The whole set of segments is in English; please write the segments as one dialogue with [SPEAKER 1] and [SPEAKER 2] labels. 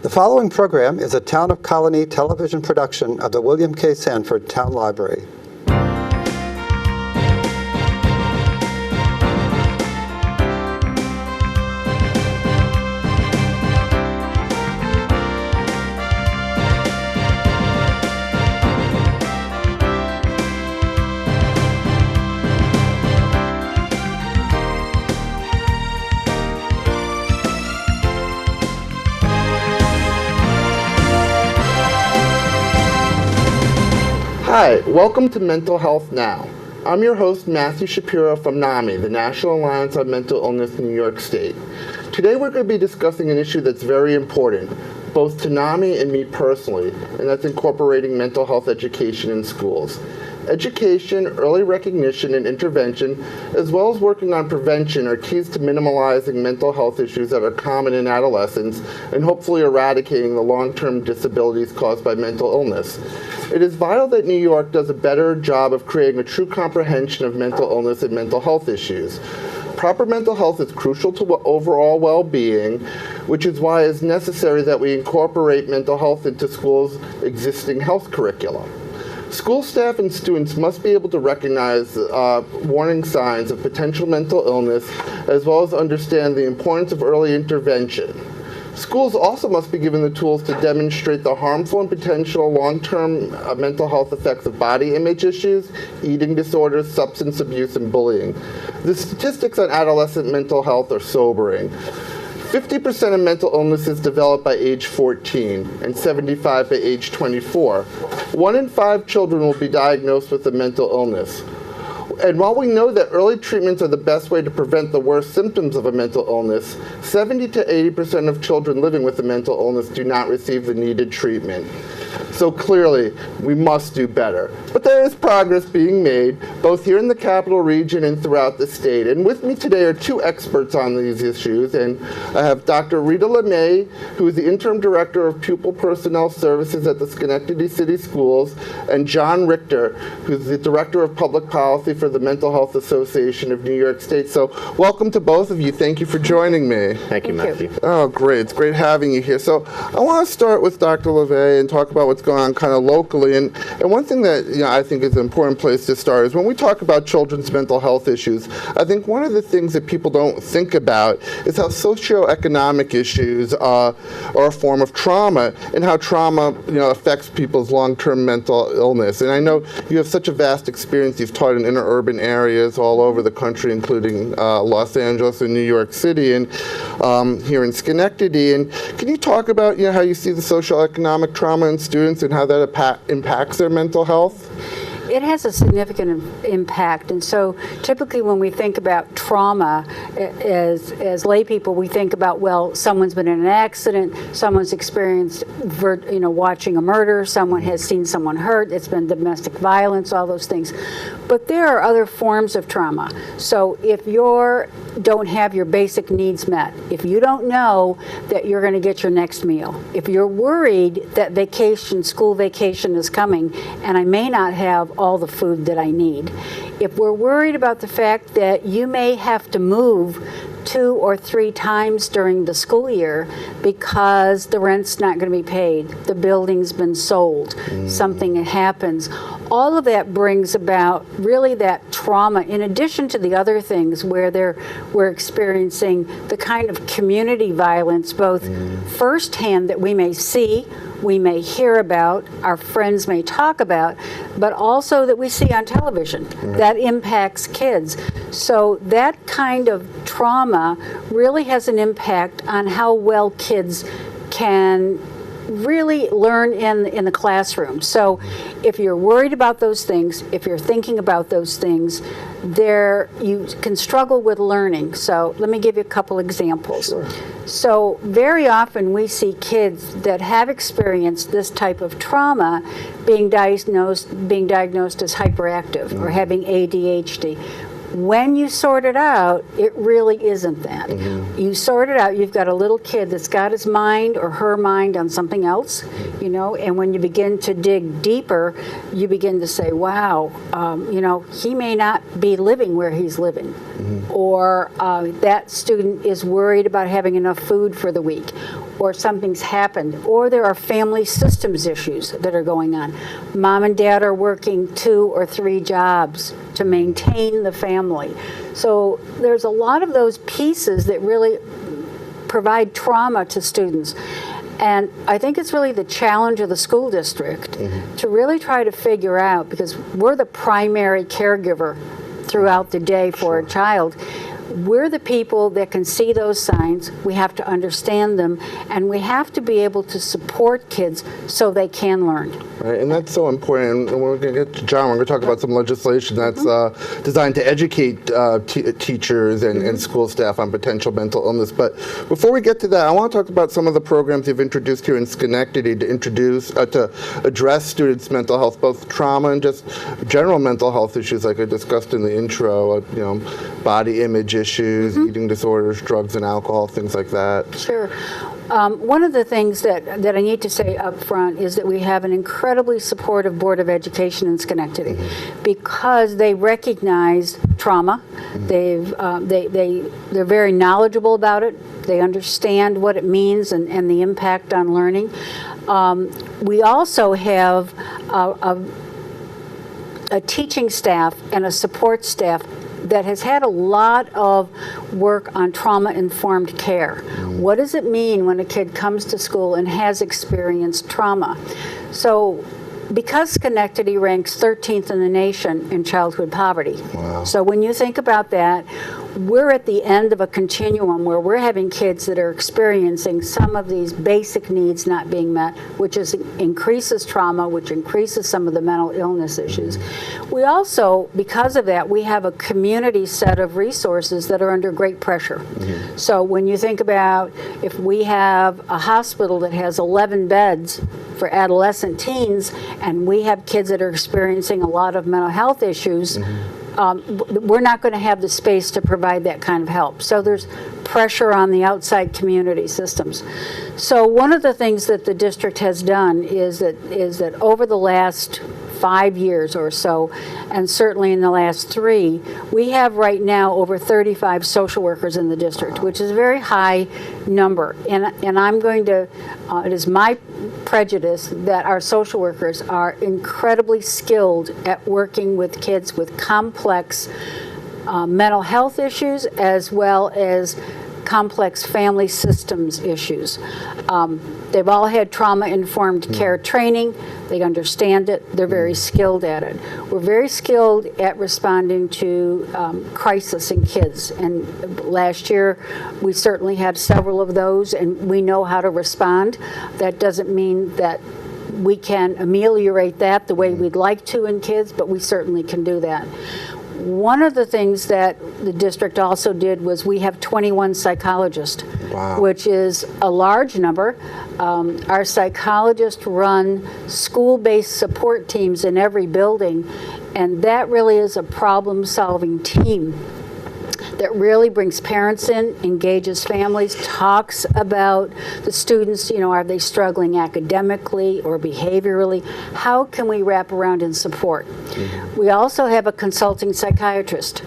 [SPEAKER 1] The following program is a Town of Colonie television production of the William K. Sanford Town Library.
[SPEAKER 2] Hi, welcome to Mental Health Now. I'm your host, Matthew Shapiro from NAMI, the National Alliance on Mental Illness in New York State. Today we're going to be discussing an issue that's very important, both to NAMI and me personally, and that's incorporating mental health education in schools. Education, early recognition, and intervention, as well as working on prevention, are keys to minimalizing mental health issues that are common in adolescents and hopefully eradicating the long-term disabilities caused by mental illness. It is vital that New York does a better job of creating a true comprehension of mental illness and mental health issues. Proper mental health is crucial to overall well-being, which is why it is necessary that we incorporate mental health into schools' existing health curriculum. School staff and students must be able to recognize warning signs of potential mental illness, as well as understand the importance of early intervention. Schools also must be given the tools to demonstrate the harmful and potential long-term mental health effects of body image issues, eating disorders, substance abuse, and bullying. The statistics on adolescent mental health are sobering. 50% of mental illness is developed by age 14 and 75% by age 24. 1 in 5 children will be diagnosed with a mental illness. And while we know that early treatments are the best way to prevent the worst symptoms of a mental illness, 70 to 80% of children living with a mental illness do not receive the needed treatment. So clearly, we must do better. But there is progress being made, both here in the Capital Region and throughout the state. And with me today are two experts on these issues. And I have Dr. Rita D, who is the Interim Director of Pupil Personnel Services at the Schenectady City Schools, and John Richter, who's the Director of Public Policy for the Mental Health Association of New York State. So welcome to both of you. Thank you for joining me.
[SPEAKER 3] Thank you, Matthew.
[SPEAKER 2] Oh, great. It's great having you here. So I want to start with Dr. Levay and talk about what's going on kind of locally. And one thing that I think is an important place to start is when we talk about children's mental health issues, I think one of the things that people don't think about is how socioeconomic issues are a form of trauma, and how trauma affects people's long-term mental illness. And I know you have such a vast experience. You've taught in interurban areas all over the country, including Los Angeles and New York City, and here in Schenectady. And can you talk about how you see the socioeconomic trauma in students and how that impacts their mental health?
[SPEAKER 4] It has a significant impact, and so typically when we think about trauma as lay people, we think about, well, someone's been in an accident, someone's experienced watching a murder, someone has seen someone hurt, it's been domestic violence, all those things. But there are other forms of trauma. So if you don't have your basic needs met, if you don't know that you're going to get your next meal, if you're worried that school vacation is coming and I may not have all the food that I need, if we're worried about the fact that you may have to move 2 or 3 times during the school year because the rent's not going to be paid, the building's been sold, something happens. All of that brings about really that trauma, in addition to the other things where we're experiencing the kind of community violence, both firsthand that we may see, we may hear about, our friends may talk about, but also that we see on television. That impacts kids. So that kind of trauma really has an impact on how well kids can really learn in the classroom. So if you're worried about those things, if you're thinking about those things, you can struggle with learning. So let me give you a couple examples.
[SPEAKER 2] Sure.
[SPEAKER 4] So very often we see kids that have experienced this type of trauma being diagnosed as hyperactive or having ADHD. When you sort it out, it really isn't that. You sort it out, you've got a little kid that's got his mind or her mind on something else, and when you begin to dig deeper, you begin to say, wow, he may not be living where he's living. Or that student is worried about having enough food for the week. or something's happened, or there are family systems issues that are going on. Mom and dad are working 2 or 3 jobs to maintain the family. So there's a lot of those pieces that really provide trauma to students. And I think it's really the challenge of the school district to really try to figure out, because we're the primary caregiver throughout the day for a child. We're the people that can see those signs. We have to understand them, and we have to be able to support kids so they can learn.
[SPEAKER 2] Right, and that's so important. And we're going to get to John. We're going to talk about some legislation that's designed to educate teachers and school staff on potential mental illness. But before we get to that, I want to talk about some of the programs you've introduced here in Schenectady to address students' mental health, both trauma and just general mental health issues, like I discussed in the intro. Body image issues, eating disorders, drugs and alcohol, things like that.
[SPEAKER 4] Sure. One of the things that I need to say up front is that we have an incredibly supportive Board of Education in Schenectady because they recognize trauma. They're very knowledgeable about it. They understand what it means and the impact on learning. We also have a teaching staff and a support staff that has had a lot of work on trauma-informed care. What does it mean when a kid comes to school and has experienced trauma? So, because Schenectady ranks 13th in the nation in childhood poverty.
[SPEAKER 2] Wow.
[SPEAKER 4] So when you think about that, we're at the end of a continuum where we're having kids that are experiencing some of these basic needs not being met, which increases trauma, which increases some of the mental illness issues. We also, because of that, we have a community set of resources that are under great pressure. So when you think about if we have a hospital that has 11 beds for adolescent teens, and we have kids that are experiencing a lot of mental health issues, we're not going to have the space to provide that kind of help. So there's pressure on the outside community systems. So one of the things that the district has done is that over the last 5 years or so, and certainly in the last 3, we have right now over 35 social workers in the district, which is a very high number. And I'm going to, it is my prejudice that our social workers are incredibly skilled at working with kids with complex mental health issues as well as complex family systems issues. They've all had trauma-informed care training. They understand it. They're very skilled at it. We're very skilled at responding to crisis in kids. And last year, we certainly had several of those, and we know how to respond. That doesn't mean that we can ameliorate that the way we'd like to in kids, but we certainly can do that. One of the things that the district also did was we have 21 psychologists,
[SPEAKER 2] Wow.
[SPEAKER 4] which is a large number. Our psychologists run school-based support teams in every building, and that really is a problem-solving team that really brings parents in, engages families, talks about the students, are they struggling academically or behaviorally? How can we wrap around and support? We also have a consulting psychiatrist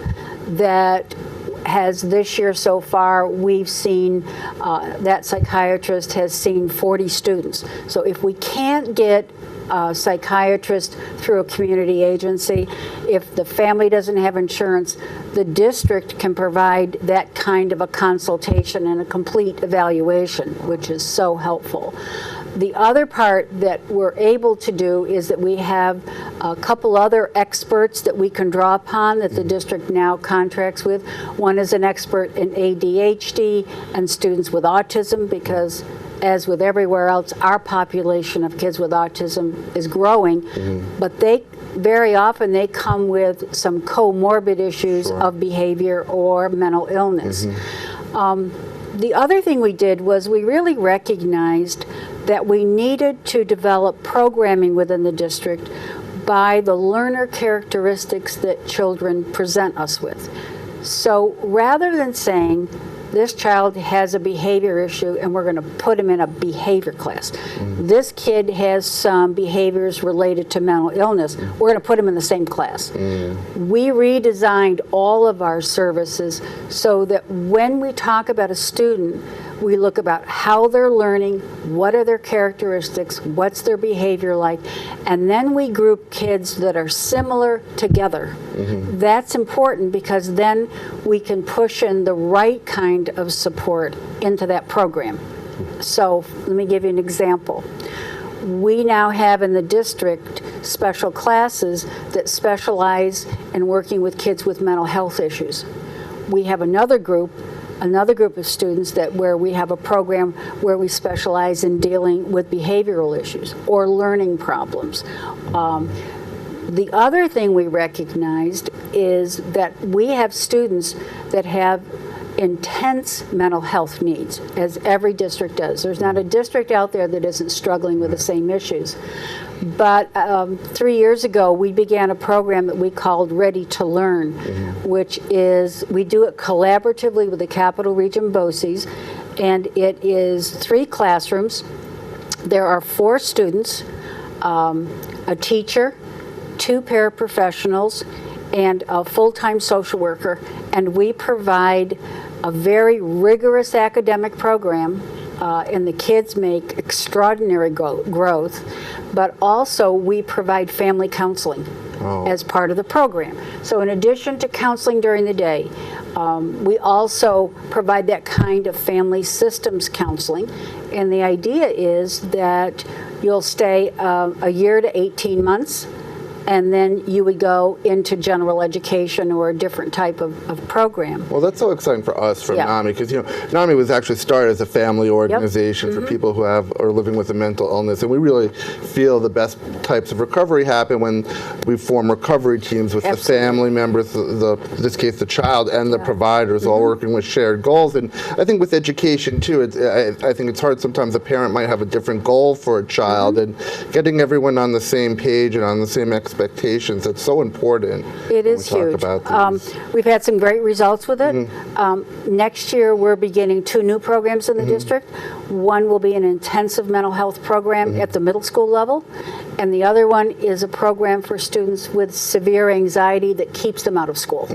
[SPEAKER 4] that has this year so far, we've seen, that psychiatrist has seen 40 students. So if we can't get a psychiatrist through a community agency, if the family doesn't have insurance, the district can provide that kind of a consultation and a complete evaluation, which is so helpful. The other part that we're able to do is that we have a couple other experts that we can draw upon that the district now contracts with. One is an expert in ADHD and students with autism, because as with everywhere else, our population of kids with autism is growing, but very often they come with some comorbid issues of behavior or mental illness. The other thing we did was we really recognized that we needed to develop programming within the district by the learner characteristics that children present us with. So rather than saying, this child has a behavior issue and we're going to put him in a behavior class. This kid has some behaviors related to mental illness. We're going to put him in the same class. We redesigned all of our services so that when we talk about a student, We look about how they're learning, what are their characteristics, what's their behavior like, and then we group kids that are similar together. That's important because then we can push in the right kind of support into that program. So let me give you an example. We now have in the district special classes that specialize in working with kids with mental health issues. We have another group of students where we have a program where we specialize in dealing with behavioral issues or learning problems. The other thing we recognized is that we have students that have intense mental health needs, as every district does. There's not a district out there that isn't struggling with the same issues. But 3 years ago, we began a program that we called Ready to Learn, which is, we do it collaboratively with the Capital Region BOCES, and it is 3 classrooms. There are 4 students, a teacher, 2 paraprofessionals, and a full-time social worker, and we provide a very rigorous academic program, and the kids make extraordinary growth, but also we provide family counseling as part of the program. So in addition to counseling during the day, we also provide that kind of family systems counseling, and the idea is that you'll stay a year to 18 months, and then you would go into general education or a different type of program.
[SPEAKER 2] Well, that's so exciting for us from
[SPEAKER 4] Yeah.
[SPEAKER 2] NAMI, because NAMI was actually started as a family organization for people who are living with a mental illness, and we really feel the best types of recovery happen when we form recovery teams with the family members, in this case the child, and the providers all working with shared goals. And I think with education too, I think it's hard sometimes. A parent might have a different goal for a child, and getting everyone on the same page and on the same expectations, that's so important.
[SPEAKER 4] It is huge. We've had some great results with it. Next year, we're beginning 2 new programs in the district. One will be an intensive mental health program at the middle school level, and the other one is a program for students with severe anxiety that keeps them out of school.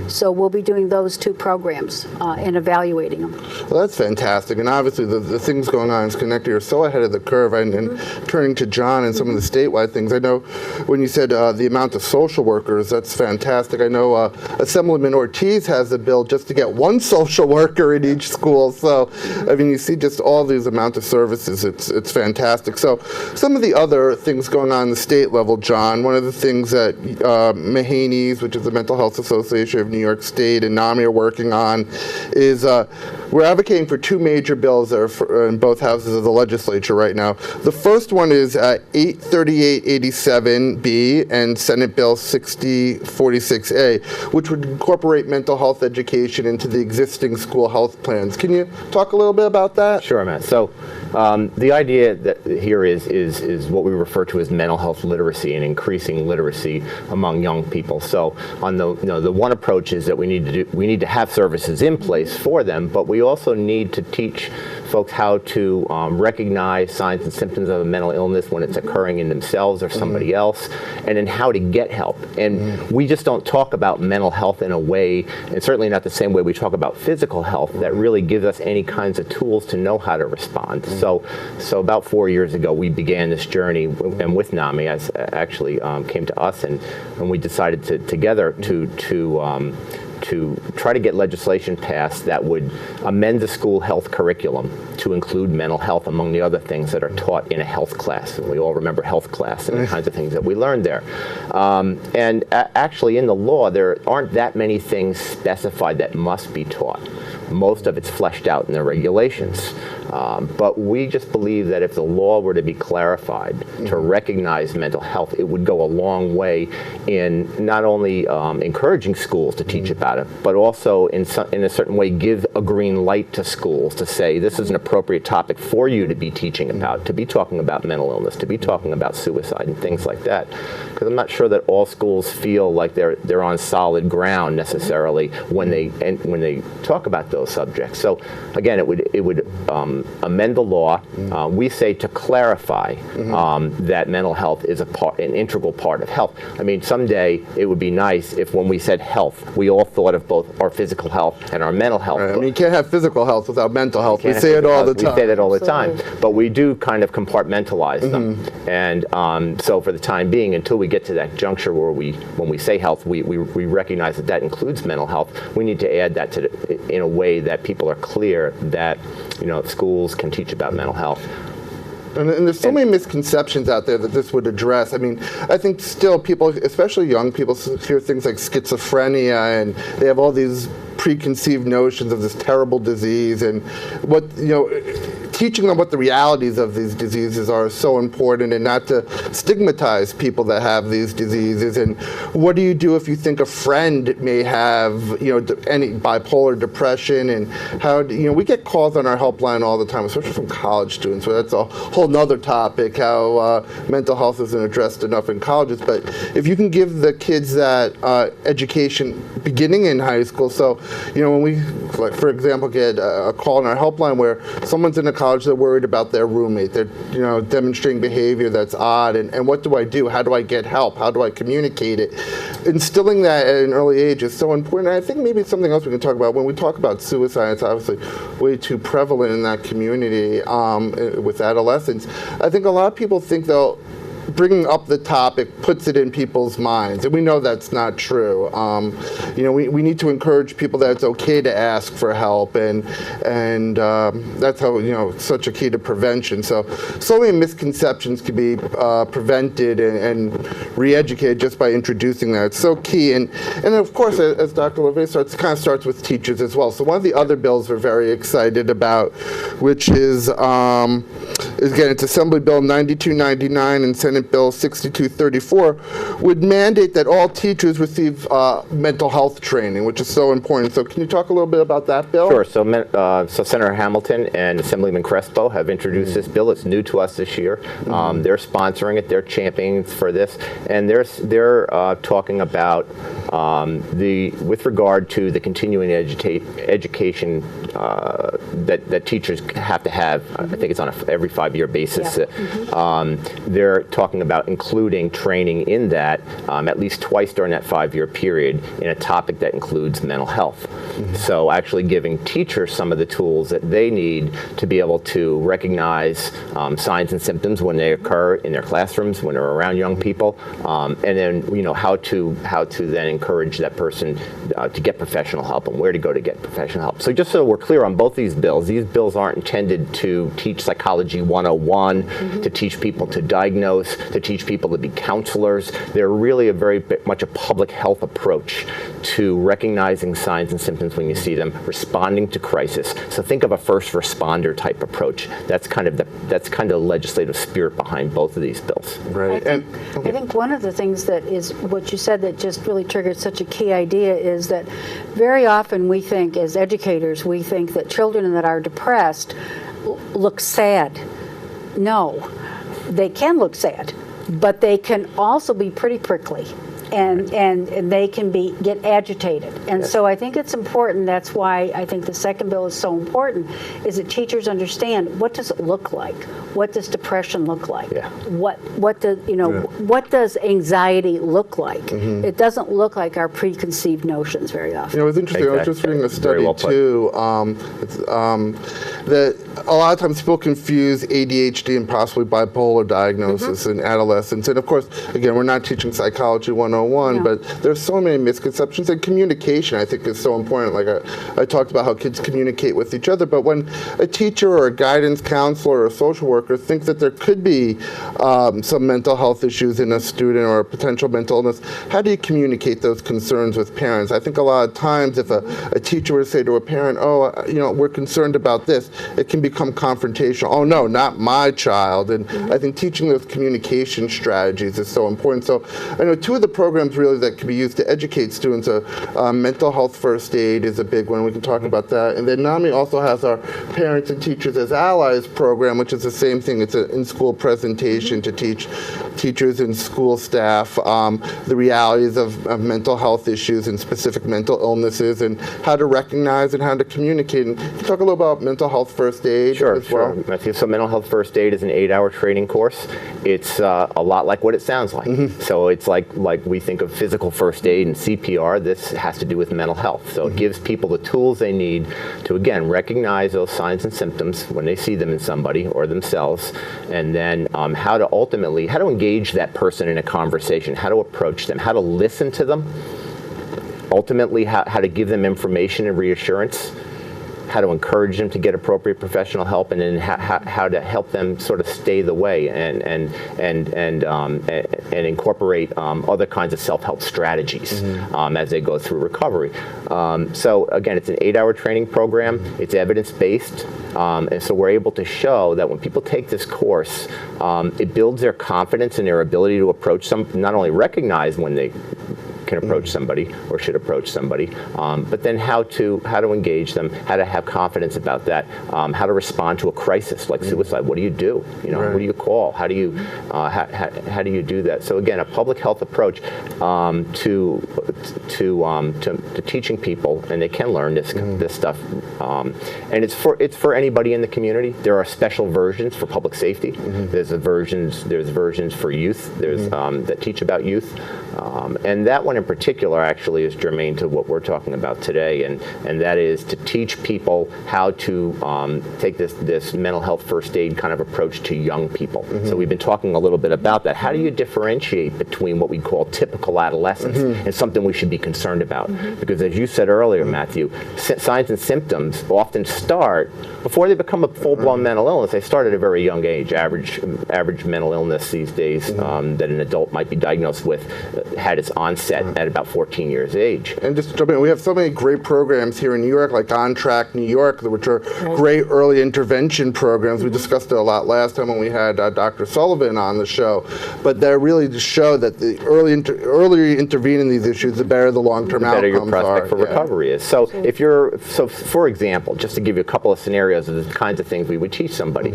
[SPEAKER 4] So we'll be doing those 2 programs and evaluating them.
[SPEAKER 2] Well, that's fantastic, and obviously the things going on in Schenectady are so ahead of the curve. And turning to John and some of the statewide things, I know when you said the amount of social workers, that's fantastic. I know Assemblyman Ortiz has a bill just to get 1 social worker in each school. So, I mean, you see just all these amount of services. It's fantastic. So, some of the other things going on the state level, John, one of the things that Mahaney's, which is the Mental Health Association of New York State, and NAMI are working on is we're advocating for 2 major bills that are in both houses of the legislature right now. The first one is 83887B and Senate Bill 6046A, which would incorporate mental health education into the existing school health plans. Can you talk a little bit about that?
[SPEAKER 3] Sure, Matt. So the idea that here is what we refer to as mental health literacy and increasing literacy among young people. So on the one approach is that we need to have services in place for them, but we also need to teach folks how to recognize signs and symptoms of a mental illness when it's occurring in themselves or somebody else, and then how to get help. And we just don't talk about mental health in a way, and certainly not the same way we talk about physical health, that really gives us any kinds of tools to know how to respond. So about 4 years ago, we began this journey, and with NAMI, actually came to us, and we decided together to try to get legislation passed that would amend the school health curriculum to include mental health among the other things that are taught in a health class. And we all remember health class and the kinds of things that we learned there. And actually in the law, there aren't that many things specified that must be taught. Most of it's fleshed out in the regulations. But we just believe that if the law were to be clarified to recognize mental health, it would go a long way in not only encouraging schools to teach about it, but also in a certain way give a green light to schools to say this is an appropriate topic for you to be teaching about, to be talking about mental illness, to be talking about suicide and things like that. Because I'm not sure that all schools feel like they're on solid ground necessarily when they talk about those subjects. So again, it would amend the law. We say to clarify that mental health is an integral part of health. I mean, someday it would be nice if when we said health, we all thought of both our physical health and our mental health.
[SPEAKER 2] Right. I mean, you can't have physical health without mental health. We say it all the time.
[SPEAKER 3] We say that all the time. But we do kind of compartmentalize them. And so for the time being, until we get to that juncture where when we say health, we recognize that that includes mental health, we need to add that in a way that people are clear that, schools can teach about mental health.
[SPEAKER 2] And there's so many misconceptions out there that this would address. I mean, I think still people, especially young people, hear things like schizophrenia, and they have all these preconceived notions of this terrible disease, and teaching them what the realities of these diseases are is so important, and not to stigmatize people that have these diseases. And what do you do if you think a friend may have, any bipolar depression, and how, we get calls on our helpline all the time, especially from college students, so that's a whole nother topic, how mental health isn't addressed enough in colleges. But if you can give the kids that education beginning in high school, so, when we, like, for example, get a call on our helpline where someone's in a college, they're worried about their roommate, they're demonstrating behavior that's odd, and what do I do? How do I get help? How do I communicate it? Instilling that at an early age is so important. And I think maybe it's something else we can talk about. When we talk about suicide, it's obviously way too prevalent in that community with adolescents. I think a lot of people think bringing up the topic puts it in people's minds, and we know that's not true. We need to encourage people that it's okay to ask for help, and that's how it's such a key to prevention. So many misconceptions can be prevented and re-educated just by introducing that. It's so key, and of course, as Dr. Levay starts with teachers as well. So one of the other bills we're very excited about, which is again, it's Assembly Bill 9299 and Senate Bill 6234, would mandate that all teachers receive mental health training, which is so important. So can you talk a little bit about that bill?
[SPEAKER 3] Sure. So Senator Hamilton and Assemblyman Crespo have introduced this bill. It's new to us this year. They're sponsoring it. They're championing for this, and they're talking about with regard to the continuing education that teachers have to have. I think it's on every 5-year basis. Yeah. They're talking about including training in that at least twice during that 5-year period in a topic that includes mental health. So actually giving teachers some of the tools that they need to be able to recognize signs and symptoms when they occur in their classrooms, when they're around young people, and then how to then encourage that person to get professional help and where to go to get professional help. So just so we're clear on both these bills aren't intended to teach psychology 101, to teach people to diagnose, to teach people to be counselors. They're really very much a public health approach to recognizing signs and symptoms when you see them, responding to crisis. So think of a first responder type approach. That's kind of the legislative spirit behind both of these bills.
[SPEAKER 2] Right.
[SPEAKER 4] I think one of the things that is what you said that just really triggered such a key idea is that very often we think, as educators, we think that children that are depressed look sad. No, they can look sad, but they can also be pretty prickly. And they can get agitated. And so I think it's important, that's why I think the second bill is so important, is that teachers understand, what does it look like? What does depression look like? Yeah. What does anxiety look like? It doesn't look like our preconceived notions very often.
[SPEAKER 2] It was interesting, I was just reading a study too, that a lot of times people confuse ADHD and possibly bipolar diagnosis in adolescence. And of course, again, we're not teaching psychology 101, but there's so many misconceptions, and communication I think is so important. Like I talked about how kids communicate with each other, but when a teacher or a guidance counselor or a social worker thinks that there could be some mental health issues in a student or a potential mental illness, how do you communicate those concerns with parents? I think a lot of times if a teacher were to say to a parent, we're concerned about this, it can become confrontational. Oh no, not my child. And I think teaching those communication strategies is so important. So I know two of the programs really that can be used to educate students. Mental health first aid is a big one. We can talk about that. And then NAMI also has our Parents and Teachers as Allies program, which is the same thing. It's an in-school presentation to teach teachers and school staff the realities of mental health issues and specific mental illnesses and how to recognize and how to communicate. And can you talk a little about mental health first aid as well?
[SPEAKER 3] Sure, Matthew. So mental health first aid is an 8-hour training course. It's a lot like what it sounds like. So it's like we think of physical first aid and CPR. This has to do with mental health. So it gives people the tools they need to, again, recognize those signs and symptoms when they see them in somebody or themselves, and then how to engage that person in a conversation, how to approach them, how to listen to them, ultimately how to give them information and reassurance, how to encourage them to get appropriate professional help, and then how to help them sort of stay the way and incorporate other kinds of self-help strategies as they go through recovery. So again, it's an 8-hour training program. It's evidence-based, and so we're able to show that when people take this course, it builds their confidence in their ability to approach not only recognize when they can approach somebody or should approach somebody, but then how to engage them, how to have confidence about that, how to respond to a crisis like suicide. What do you do? You know, what do you call? How do you do that? So again, a public health approach to teaching people, and they can learn this stuff, and it's for anybody in the community. There are special versions for public safety. There's versions for youth. There's that teach about youth, and that one in particular actually is germane to what we're talking about today, and that is to teach people how to take this mental health first aid kind of approach to young people. So we've been talking a little bit about that. How do you differentiate between what we call typical adolescence and something we should be concerned about? Because as you said earlier, Matthew, signs and symptoms often start before they become a full-blown mental illness. They start at a very young age. Average mental illness these days that an adult might be diagnosed with had its onset at about 14 years of age.
[SPEAKER 2] And just to jump in, we have so many great programs here in New York, like On Track New York, which are great early intervention programs. We discussed it a lot last time when we had Dr. Sullivan on the show. But they're really to show that the earlier you intervene in these issues, the better the long-term outcomes are.
[SPEAKER 3] The better your prospect for recovery is. So for example, just to give you a couple of scenarios of the kinds of things we would teach somebody.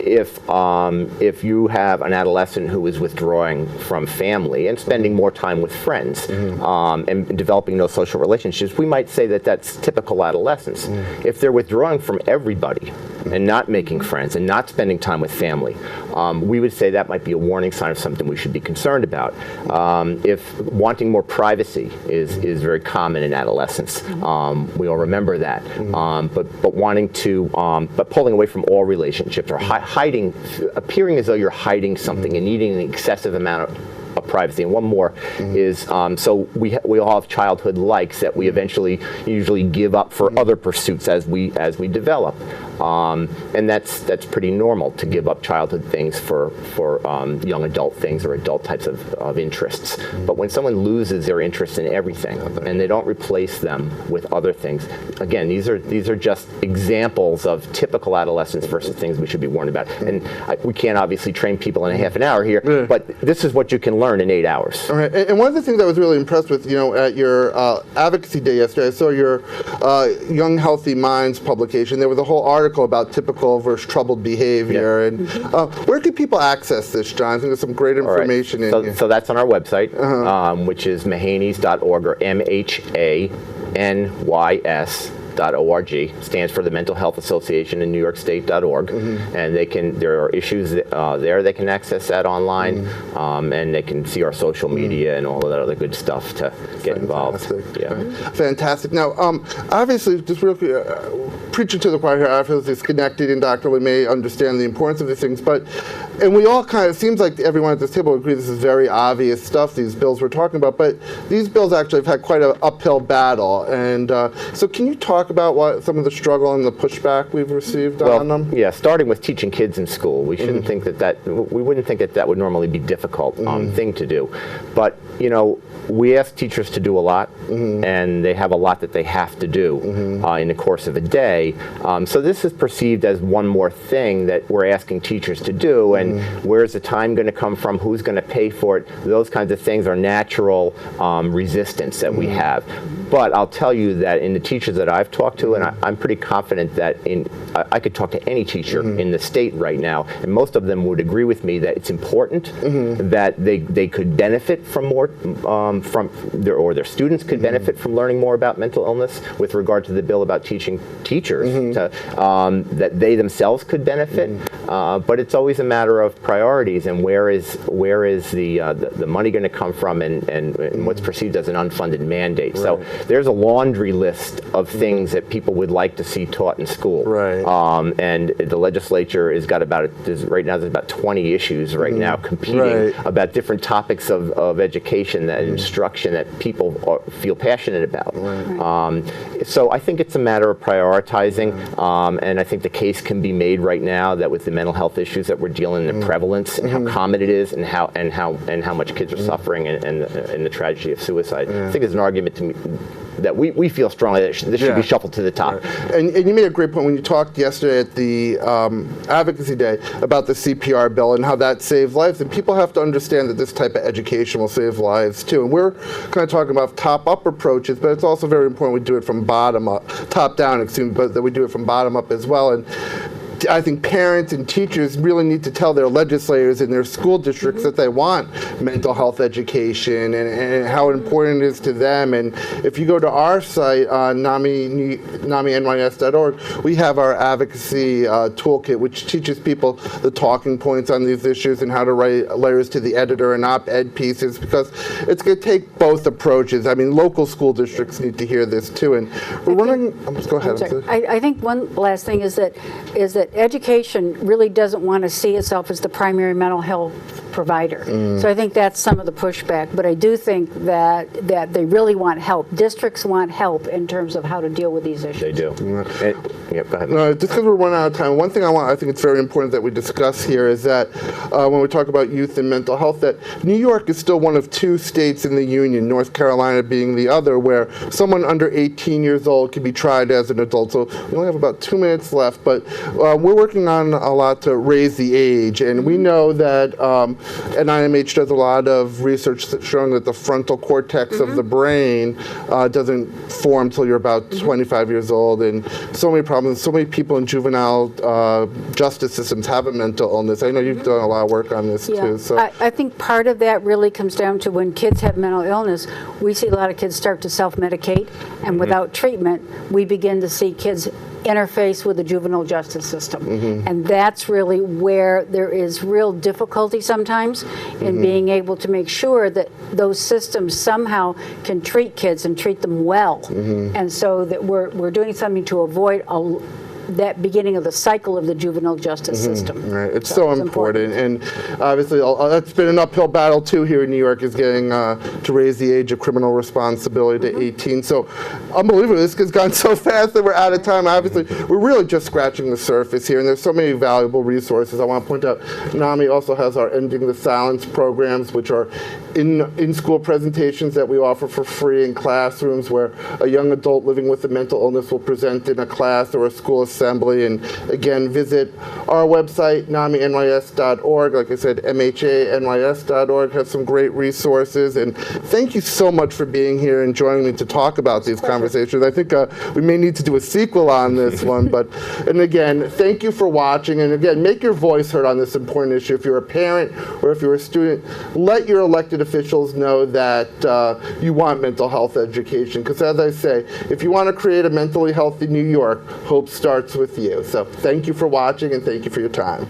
[SPEAKER 3] If you have an adolescent who is withdrawing from family and spending more time with friends and developing those social relationships, we might say that that's typical adolescence. If they're withdrawing from everybody and not making friends and not spending time with family, we would say that might be a warning sign of something we should be concerned about. If wanting more privacy is very common in adolescence, we all remember that. But wanting to, but pulling away from all relationships or hiding, appearing as though you're hiding something and needing an excessive amount of privacy. And one more is, so we all have childhood likes that we usually give up for other pursuits as we develop. And that's pretty normal to give up childhood things for young adult things or adult types of interests. But when someone loses their interest in everything and they don't replace them with other things, again, these are just examples of typical adolescence versus things we should be warned about. And we can't obviously train people in a half an hour here, but this is what you can learn in 8 hours.
[SPEAKER 2] All right. And one of the things I was really impressed with, at your advocacy day yesterday, I saw your Young Healthy Minds publication. There was a whole article about typical versus troubled behavior. And where can people access this, John? I think there's some great information in here.
[SPEAKER 3] So that's on our website, which is mahanys.org, or MHANYS.org. Stands for the Mental Health Association in New York State.org. And there are issues there. They can access that online, and they can see our social media and all of that other good stuff to get involved.
[SPEAKER 2] Fantastic. Now, obviously, just real quick, preaching to the choir here, obviously it's connected, and Dr. Lee may understand the importance of these things, and we all kind of, it seems like everyone at this table agree this is very obvious stuff, these bills we're talking about, but these bills actually have had quite an uphill battle. And so can you talk about some of the struggle and the pushback we've received on them?
[SPEAKER 3] Yeah, starting with teaching kids in school. We shouldn't think we wouldn't think that would normally be a difficult thing to do. But, we ask teachers to do a lot, and they have a lot that they have to do in the course of a day. So this is perceived as one more thing that we're asking teachers to do, and where's the time going to come from? Who's going to pay for it? Those kinds of things are natural resistance that we have. But I'll tell you that in the teachers that I've talked to, and I'm pretty confident that I could talk to any teacher in the state right now, and most of them would agree with me that it's important that they could benefit from more, or their students could benefit from learning more about mental illness with regard to the bill about teaching teachers that they themselves could benefit. But it's always a matter of priorities and where is the money going to come from, and what's perceived as an unfunded mandate. Right. So there's a laundry list of things that people would like to see taught in school.
[SPEAKER 2] Right.
[SPEAKER 3] And the legislature has got right now there's about 20 issues right now competing about different topics of education, that instruction that people feel passionate about. So I think it's a matter of prioritizing, and I think the case can be made right now that with the mental health issues that we're dealing with, the prevalence and how common it is, and how much kids are suffering, and the tragedy of suicide. I think there's an argument to me that we feel strongly that this should be shuffled to the top.
[SPEAKER 2] And you made a great point when you talked yesterday at the Advocacy Day about the CPR bill and how that saves lives. And people have to understand that this type of education will save lives too. And we're kind of talking about top-up approaches, but it's also very important we do it from top-down, but that we do it from bottom up as well. And I think parents and teachers really need to tell their legislators in their school districts that they want mental health education and how important it is to them. And if you go to our site on NAMI-NYS.org, we have our advocacy toolkit, which teaches people the talking points on these issues and how to write letters to the editor and op-ed pieces, because it's going to take both approaches. I mean, local school districts need to hear this too. And we're running. Go ahead.
[SPEAKER 4] I think one last thing is that education really doesn't want to see itself as the primary mental health provider. So I think that's some of the pushback. But I do think that they really want help. Districts want help in terms of how to deal with these issues.
[SPEAKER 3] They do. Go ahead.
[SPEAKER 2] No, just because we're running out of time, one thing I think it's very important that we discuss here is that when we talk about youth and mental health, that New York is still one of 2 states in the union, North Carolina being the other, where someone under 18 years old can be tried as an adult. So we only have about 2 minutes left, but we're working on a lot to raise the age, and we know that NIMH does a lot of research showing that the frontal cortex of the brain doesn't form until you're about 25 years old, and so many problems. So many people in juvenile justice systems have a mental illness. I know you've done a lot of work on this too. So
[SPEAKER 4] I think part of that really comes down to when kids have mental illness, we see a lot of kids start to self-medicate, and without treatment, we begin to see kids interface with the juvenile justice system. And that's really where there is real difficulty sometimes in being able to make sure that those systems somehow can treat kids and treat them well. And so that we're doing something to avoid that beginning of the cycle of the juvenile justice system.
[SPEAKER 2] Right. It's so important. And obviously that's been an uphill battle too here in New York, is getting to raise the age of criminal responsibility to 18. So unbelievable, this has gone so fast that we're out of time. Obviously we're really just scratching the surface here, and there's so many valuable resources. I want to point out NAMI also has our Ending the Silence programs, which are in-school presentations that we offer for free in classrooms, where a young adult living with a mental illness will present in a class or a school assembly. And again, visit our website, NAMI-NYS.org. Like I said, MHA-NYS.org has some great resources. And thank you so much for being here and joining me to talk about these conversations. I think we may need to do a sequel on this one. And again, thank you for watching. And again, make your voice heard on this important issue. If you're a parent or if you're a student, let your elected officials know that you want mental health education. Because as I say, if you want to create a mentally healthy New York, hope starts with you. So thank you for watching, and thank you for your time.